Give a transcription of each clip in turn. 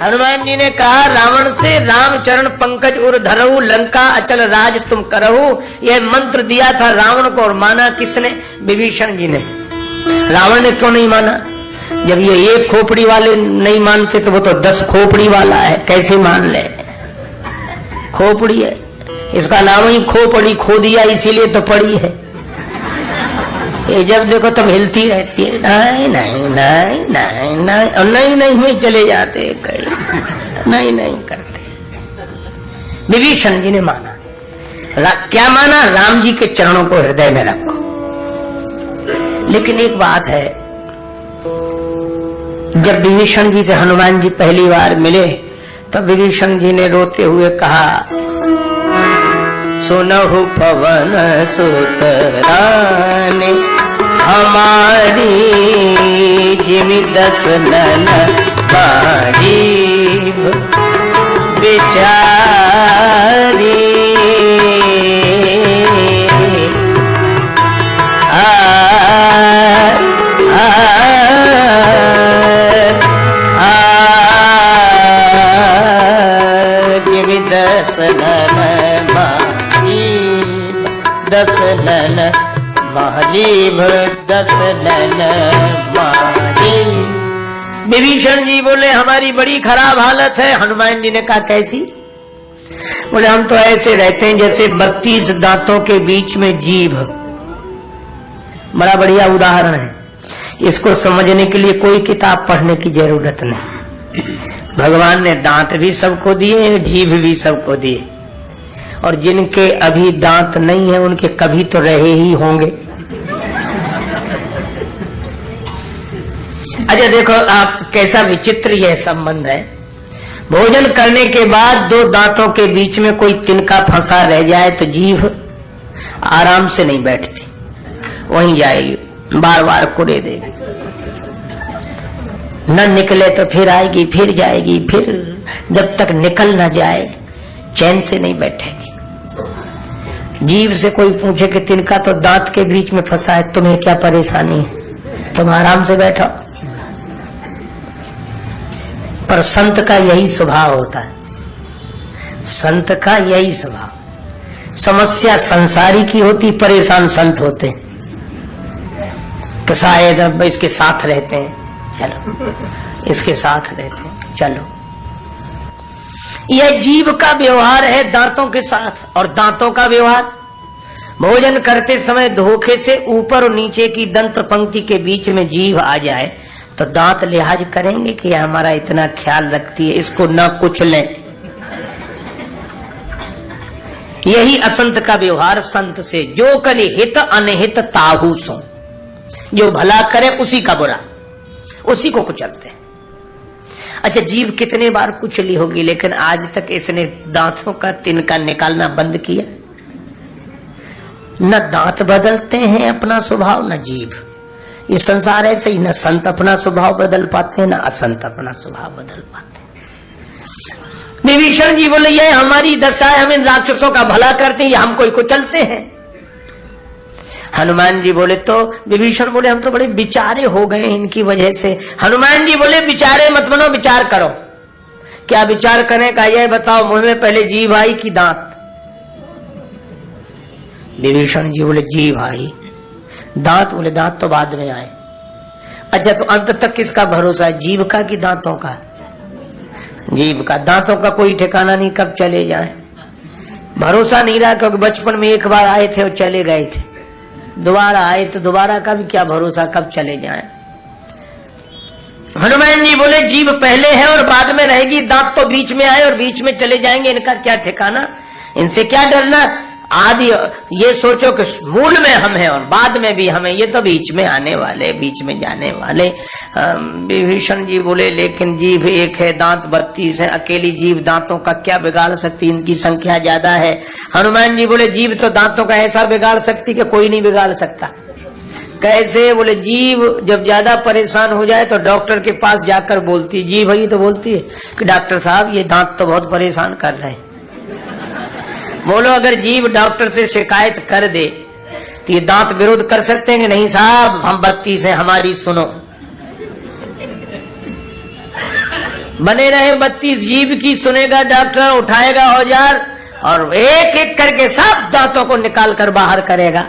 हनुमान जी ने कहा रावण से, राम चरण पंकज उर धरहु, लंका अचल राज तुम करहु। यह मंत्र दिया था रावण को और माना किसने? विभीषण जी ने। रावण ने क्यों नहीं माना? जब ये एक खोपड़ी वाले नहीं मानते तो वो तो 10 खोपड़ी वाला है, कैसे मान ले? खोपड़ी है, इसका नाम ही खोपड़ी, खो दिया इसीलिए तो पड़ी है। ये जब देखो तब हिलती रहती है, नहीं नहीं नहीं नहीं नहीं, और नहीं नहीं में चले जाते कहीं, नहीं नहीं करते। विभीषण जी ने माना। क्या माना? राम जी के चरणों को हृदय में रखो। लेकिन एक बात है, जब विभीषण जी से हनुमान जी पहली बार मिले तब विभीषण जी ने रोते हुए कहा, सुनहु पवन सुत रानी, हमारी जिमि 10 नन बारी बेचारी। जिमि 10 नन बारी, 10 नन महालीभ 10 नन माही। विभीषण जी बोले हमारी बड़ी खराब हालत है। हनुमान जी ने कहा कैसी? बोले हम तो ऐसे रहते हैं जैसे 32 दांतों के बीच में जीभ। बड़ा बढ़िया उदाहरण है, इसको समझने के लिए कोई किताब पढ़ने की जरूरत नहीं। भगवान ने दांत भी सबको दिए, जीभ भी सबको दिए, और जिनके अभी दांत नहीं है उनके कभी तो रहे ही होंगे। अच्छा देखो आप, कैसा विचित्र यह संबंध है। भोजन करने के बाद 2 दांतों के बीच में कोई तिनका फंसा रह जाए तो जीभ आराम से नहीं बैठती, वहीं जाएगी, बार बार कुड़े देगी। न निकले तो फिर आएगी, फिर जाएगी, फिर जब तक निकल न जाए चैन से नहीं बैठेगी। जीभ से कोई पूछे कि तिनका तो दांत के बीच में फंसा है, तुम्हें क्या परेशानी है? तुम आराम से बैठो। पर संत का यही स्वभाव होता है, संत का यही स्वभाव। समस्या संसारी की होती, परेशान संत होते। तो शायद अब इसके साथ रहते हैं, चलो इसके साथ रहते हैं, चलो। यह जीभ का व्यवहार है दांतों के साथ। और दांतों का व्यवहार, भोजन करते समय धोखे से ऊपर और नीचे की दंत पंक्ति के बीच में जीभ आ जाए तो दांत लिहाज करेंगे कि हमारा इतना ख्याल रखती है, इसको न कुचलें। यही असंत का व्यवहार संत से। जो कली हित अनहित ताहू सो, जो भला करे उसी का बुरा, उसी को कुचलते हैं। अच्छा जीभ कितने बार कुचली होगी, लेकिन आज तक इसने दांतों का तिनका निकालना बंद किया। न दांत बदलते हैं अपना स्वभाव, न जीभ। ये संसार ऐसे ही, न संत अपना स्वभाव बदल पाते हैं, न असंत अपना स्वभाव बदल पाते हैं। विभीषण जी बोले ये हमारी दशा है, हम इन राक्षसों का भला करते हैं, ये हमको ही कुचलते हैं। हनुमान जी बोले तो, विभीषण बोले हम तो बड़े बिचारे हो गए इनकी वजह से। हनुमान जी बोले बिचारे मत बनो, विचार करो। क्या विचार करने का? यह बताओ मुंह में पहले जीभ आई कि दांत? विभीषण जी बोले जीभ आई। दांत? बोले दांत तो बाद में आए। अच्छा तो अंत तक किसका भरोसा है, जीभ का कि दांतों का? जीभ का। दांतों का कोई ठिकाना नहीं, कब चले जाए भरोसा नहीं रहा, क्योंकि बचपन में एक बार आए थे और चले गए थे, दोबारा आए तो दोबारा का भी क्या भरोसा कब चले जाएं। हनुमान जी बोले जीभ पहले है और बाद में रहेगी, दांत तो बीच में आए और बीच में चले जाएंगे, इनका क्या ठिकाना, इनसे क्या डरना। आदि ये सोचो कि मूल में हम हैं और बाद में भी हमें, ये तो बीच में आने वाले, बीच में जाने वाले। विभीषण जी बोले लेकिन जीभ एक है, दांत 32 है, अकेली जीभ दांतों का क्या बिगाड़ सकती, इनकी संख्या ज्यादा है। हनुमान जी बोले जीभ तो दांतों का ऐसा बिगाड़ सकती कि कोई नहीं बिगाड़ सकता। कैसे? बोले जीभ जब ज्यादा परेशान हो जाए तो डॉक्टर के पास जाकर बोलती, जीभ ही तो बोलती है कि डॉक्टर साहब ये दांत तो बहुत परेशान कर रहे हैं। बोलो अगर जीभ डॉक्टर से शिकायत कर दे तो ये दांत विरोध कर सकते हैं कि नहीं साहब हम 32 हैं, हमारी सुनो। बने रहे 32 जीभ की, सुनेगा डॉक्टर, उठाएगा औजार और एक एक करके सब दांतों को निकाल कर बाहर करेगा।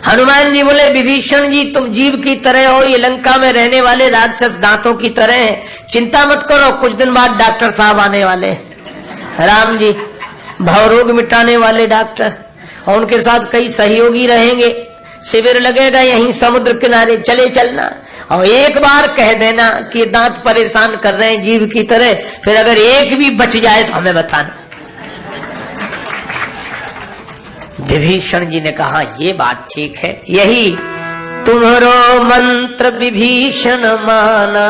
हनुमान जी बोले विभीषण जी तुम जीव की तरह हो, ये लंका में रहने वाले राक्षस दांतों की तरह हैं, चिंता मत करो, कुछ दिन बाद डॉक्टर साहब आने वाले। राम जी भवरोग मिटाने वाले डॉक्टर, और उनके साथ कई सहयोगी रहेंगे, शिविर लगेगा यहीं समुद्र किनारे, चले चलना और एक बार कह देना कि दांत परेशान कर रहे हैं जीव की तरह, फिर अगर एक भी बच जाए तो हमें बताना। विभीषण जी ने कहा ये बात ठीक है, यही तुम्हारो मंत्र विभीषण माना।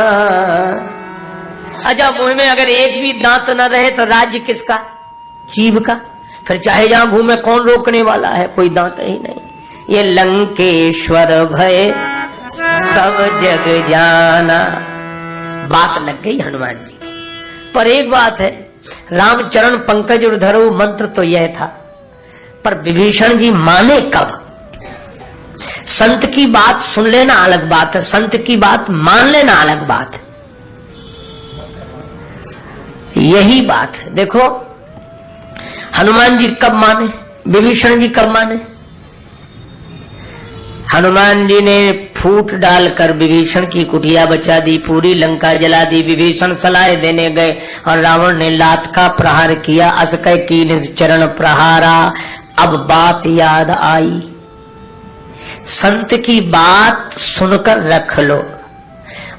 अच्छा मुंह में अगर एक भी दांत न रहे तो राज्य किसका? जीव का। फिर चाहे जहां घूमे कौन रोकने वाला है, कोई दांत ही नहीं। ये लंकेश्वर भय सब जग जाना। बात लग गई हनुमान जी की। पर एक बात है, रामचरण पंकज और धरो मंत्र तो यह था, पर विभीषण जी माने कब? संत की बात सुन लेना अलग बात है, संत की बात मान लेना अलग बात है। यही बात है। देखो हनुमान जी कब माने, विभीषण जी कब माने? हनुमान जी ने फूट डालकर विभीषण की कुटिया बचा दी, पूरी लंका जला दी। विभीषण सलाह देने गए और रावण ने लात का प्रहार किया। असकय कीन चरण प्रहारा, अब बात याद आई। संत की बात सुनकर रख लो।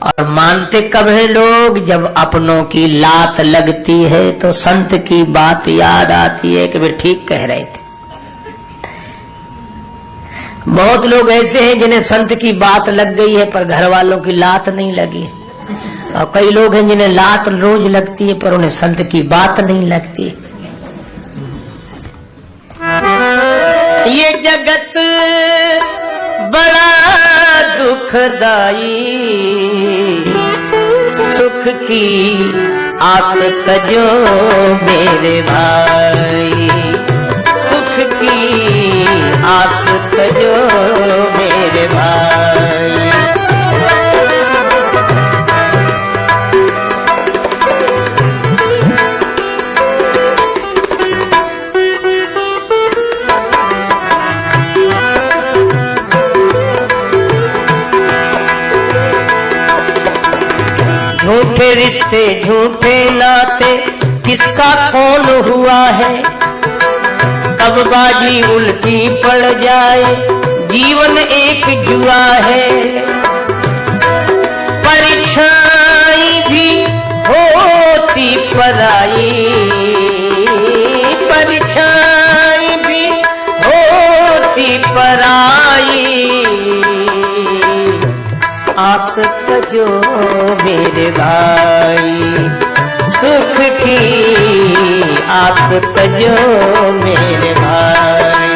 और मानते कब है लोग? जब अपनों की लात लगती है तो संत की बात याद आती है कि वे ठीक कह रहे थे। बहुत लोग ऐसे हैं जिन्हें संत की बात लग गई है पर घर वालों की लात नहीं लगी, और कई लोग हैं जिन्हें लात रोज लगती है पर उन्हें संत की बात नहीं लगती। ये जगत बड़ा दुखदाई, सुख की आस तजो मेरे भाई, सुख की आस तजो मेरे भाई। झूठे रिश्ते झूठे नाते किसका कौन हुआ है, कब बाजी उल्टी पड़ जाए जीवन एक जुआ है। परीक्षाएं भी होती पराई, परीक्षाएं भी होती पराई, आस तजो मेरे भाई, सुख की आस तजो मेरे भाई।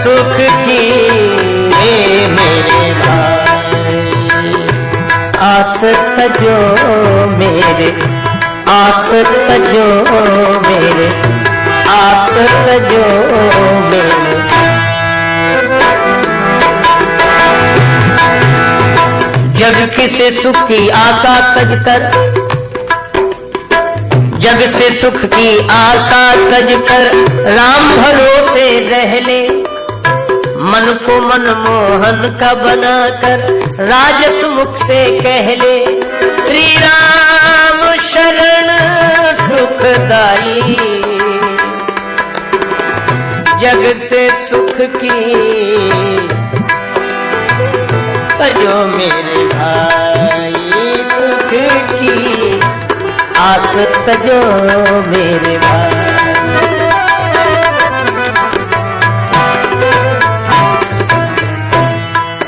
सुख की मेरे भाई, आस तजो मेरे, आस तजो मेरे, आस तजो मेरे। जग किसे सुख की आशा तज कर, जग से सुख की आशा तज कर, राम भरोसे रह ले, मन को मनमोहन का बनाकर राजस मुख से कह ले, श्री राम शरण सुखदाई। जग से सुख की तजो मेरे भाई, सुख की आस तजो मेरे भाई।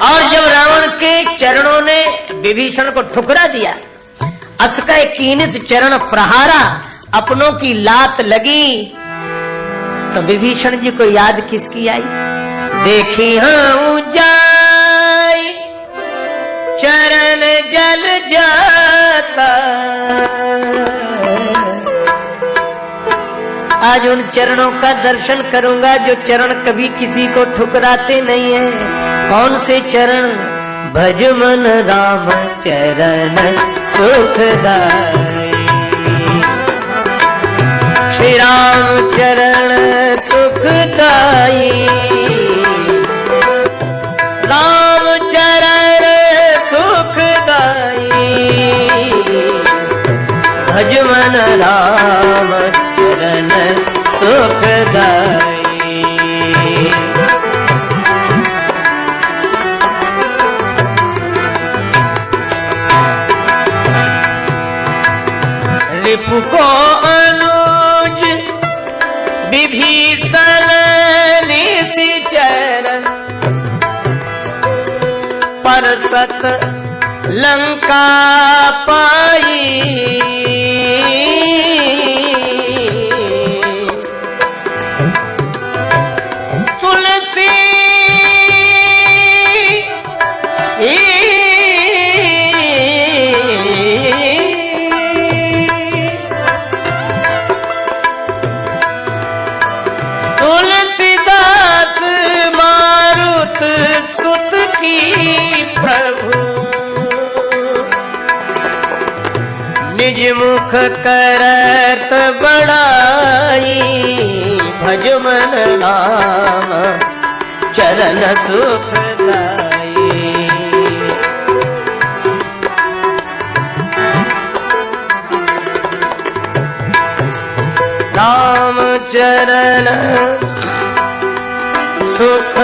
और जब रावण के चरणों ने विभीषण को ठुकरा दिया, असकय कीनिस चरण प्रहारा, अपनों की लात लगी, तो विभीषण जी को याद किसकी आई? देखी हाँ जाई चरण जल जाता, आज उन चरणों का दर्शन करूंगा जो चरण कभी किसी को ठुकराते नहीं है। कौन से चरण? भज मन राम चरण सुखदाई, श्री राम चरण सुखदाई, राम चरण सुखदाई, भज मन राम चरण सुखदाई। रिपु को अनुज विभीषण निशिचर, परसत लंका पाई, तुलसी तुलसीदास मारुत स्तुत की प्रभु, निज मुख करत बड़ाई, भज मन राम चरण सुखदाई। राम चरण सुख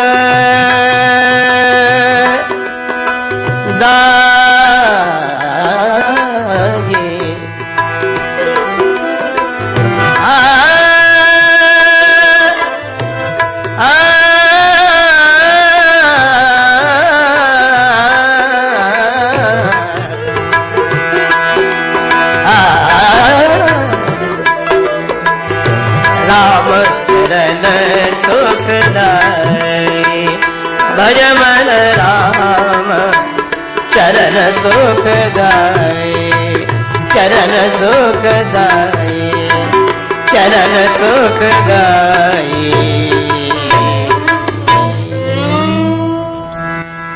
भज मन राम चरण सुखदाई, चरण सुखदाई, चरण सुखदाई।